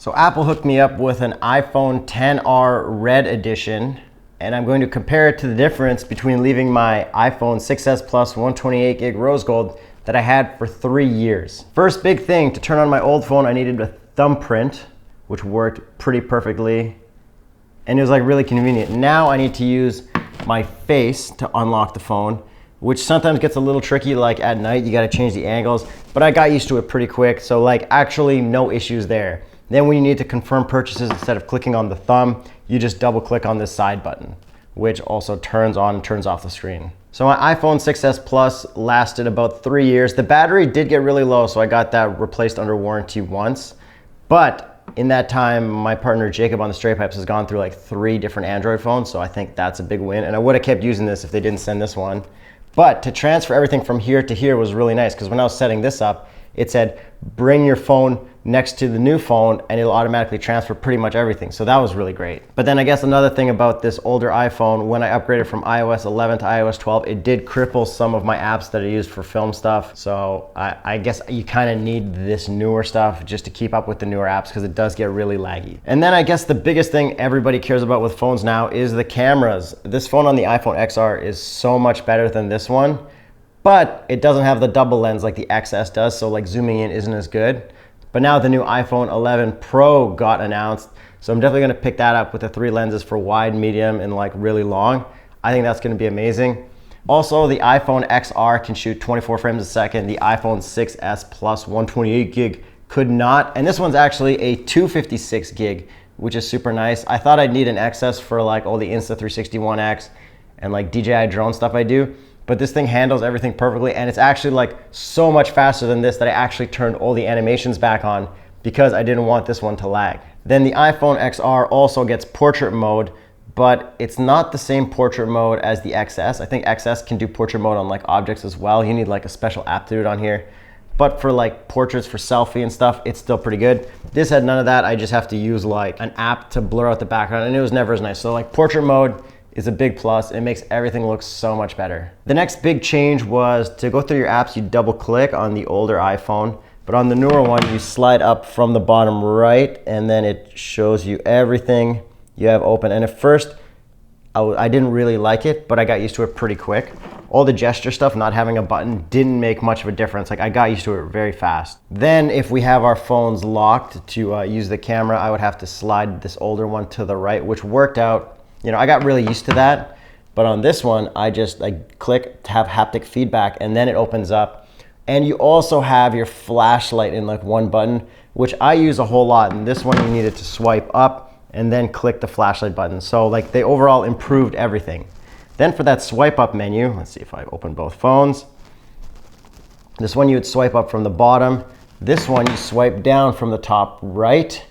So Apple hooked me up with an iPhone XR Red Edition, and I'm going to compare it to the difference between leaving my iPhone 6s Plus 128 gig rose gold that I had for 3 years. First big thing, to turn on my old phone, I needed a thumbprint, which worked pretty perfectly, and it was like really convenient. Now I need to use my face to unlock the phone, which sometimes gets a little tricky, like at night, you gotta change the angles, but I got used to it pretty quick, so like actually no issues there. Then when you need to confirm purchases, instead of clicking on the thumb, you just double click on this side button, which also turns on and turns off the screen. So my iPhone 6s Plus lasted about 3 years. The battery did get really low, so I got that replaced under warranty once. But in that time, my partner Jacob on the Straight Pipes has gone through like 3 different Android phones, so I think that's a big win. And I would have kept using this if they didn't send this one. But to transfer everything from here to here was really nice, because when I was setting this up, it said, bring your phone next to the new phone and it'll automatically transfer pretty much everything. So that was really great. But then I guess another thing about this older iPhone, when I upgraded from iOS 11 to iOS 12, it did cripple some of my apps that I used for film stuff. So I guess you kind of need this newer stuff just to keep up with the newer apps, because it does get really laggy. And then I guess the biggest thing everybody cares about with phones now is the cameras. This phone on the iPhone XR is so much better than this one, but it doesn't have the double lens like the XS does, so like zooming in isn't as good. But now the new iPhone 11 Pro got announced, so I'm definitely gonna pick that up with the 3 lenses for wide, medium, and like really long. I think that's gonna be amazing. Also, the iPhone XR can shoot 24 frames a second. The iPhone 6s Plus 128 gig could not, and this one's actually a 256 gig, which is super nice. I thought I'd need an XS for like all the Insta360 One X and like DJI drone stuff I do. But this thing handles everything perfectly, and it's actually like so much faster than this that I actually turned all the animations back on because I didn't want this one to lag. Then the iPhone XR also gets portrait mode, but it's not the same portrait mode as the XS. I think XS can do portrait mode on like objects as well. You need like a special app to do it on here. But for like portraits for selfie and stuff, it's still pretty good. This had none of that. I just have to use like an app to blur out the background, and it was never as nice. So like portrait mode is a big plus. It makes everything look so much better. The next big change was to go through your apps, you double click on the older iPhone, but on the newer one, you slide up from the bottom right, and then it shows you everything you have open. And at first, I didn't really like it, but I got used to it pretty quick. All the gesture stuff, not having a button, didn't make much of a difference. Like I got used to it very fast. Then if we have our phones locked to use the camera, I would have to slide this older one to the right, which worked out. You know, I got really used to that, but on this one, I just like click to have haptic feedback, and then it opens up. And you also have your flashlight in like one button, which I use a whole lot. And this one, you needed to swipe up and then click the flashlight button. So like they overall improved everything. Then for that swipe up menu, let's see if I open both phones. This one you would swipe up from the bottom. This one you swipe down from the top right,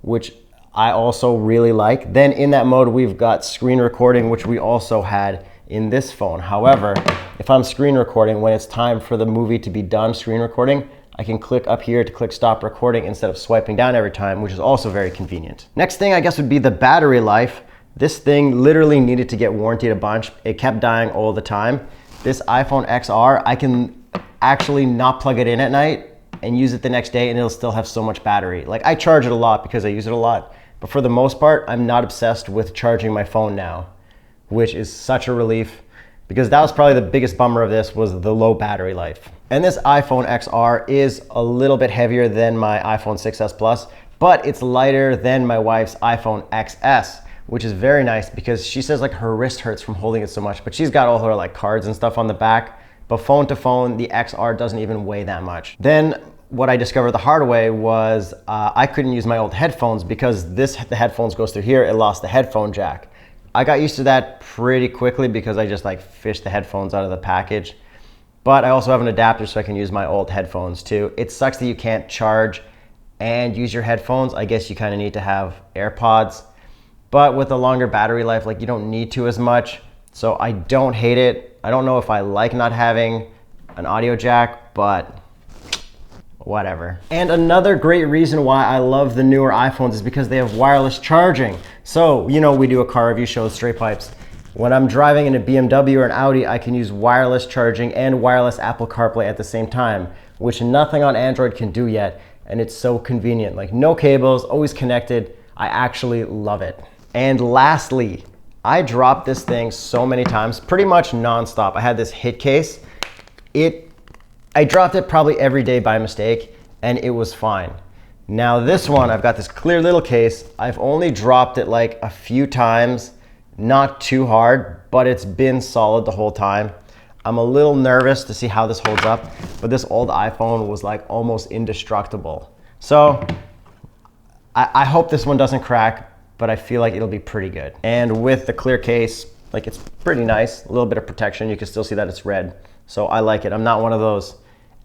which I also really like. Then in that mode, we've got screen recording, which we also had in this phone. However, if I'm screen recording, when it's time for the movie to be done screen recording, I can click up here to click stop recording instead of swiping down every time, which is also very convenient. Next thing I guess would be the battery life. This thing literally needed to get warranted a bunch. It kept dying all the time. This iPhone XR, I can actually not plug it in at night and use it the next day, and it'll still have so much battery. Like I charge it a lot because I use it a lot. But for the most part, I'm not obsessed with charging my phone now, which is such a relief, because that was probably the biggest bummer of this, was the low battery life. And this iPhone XR is a little bit heavier than my iPhone 6s Plus, but it's lighter than my wife's iPhone XS, which is very nice because she says like her wrist hurts from holding it so much, but she's got all her like cards and stuff on the back. But phone to phone, the XR doesn't even weigh that much. Then what I discovered the hard way was I couldn't use my old headphones because the headphones goes through here. It lost the headphone jack. I got used to that pretty quickly because I just like fished the headphones out of the package. But I also have an adapter so I can use my old headphones too. It sucks that you can't charge and use your headphones. I guess you kind of need to have AirPods. But with a longer battery life, like you don't need to as much. So I don't hate it. I don't know if I like not having an audio jack, but whatever. And another great reason why I love the newer iPhones is because they have wireless charging. So, you know, we do a car review show with Straight Pipes. When I'm driving in a BMW or an Audi, I can use wireless charging and wireless Apple CarPlay at the same time, which nothing on Android can do yet. and it's so convenient. Like no cables, always connected. I actually love it. And lastly, I dropped this thing so many times, pretty much nonstop. I had this hit case. I dropped it probably every day by mistake, and it was fine. Now this one, I've got this clear little case. I've only dropped it like a few times, not too hard, but it's been solid the whole time. I'm a little nervous to see how this holds up, but this old iPhone was like almost indestructible. So I hope this one doesn't crack, but I feel like it'll be pretty good. And with the clear case, like it's pretty nice, a little bit of protection. You can still see that it's red. So I like it. I'm not one of those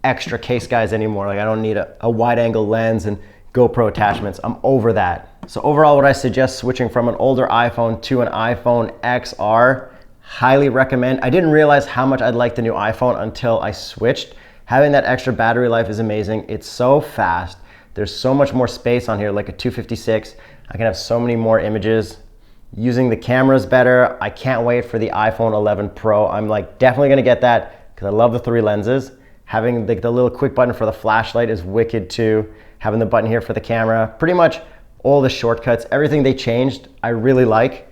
extra case guys anymore. Like I don't need a wide angle lens and GoPro attachments. I'm over that. So overall, would I suggest switching from an older iPhone to an iPhone XR? Highly recommend. I didn't realize how much I'd like the new iPhone until I switched. Having that extra battery life is amazing. It's so fast. There's so much more space on here, like a 256. I can have so many more images. Using the cameras better. I can't wait for the iPhone 11 Pro. I'm like definitely gonna get that because I love the 3 lenses. Having the little quick button for the flashlight is wicked too. Having the button here for the camera. Pretty much all the shortcuts, everything they changed, I really like.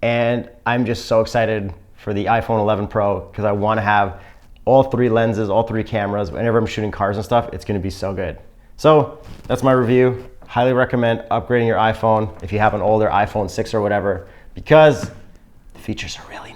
And I'm just so excited for the iPhone 11 Pro because I want to have all 3 lenses, all 3 cameras. Whenever I'm shooting cars and stuff, it's going to be so good. So that's my review. Highly recommend upgrading your iPhone if you have an older iPhone 6 or whatever, because the features are really nice.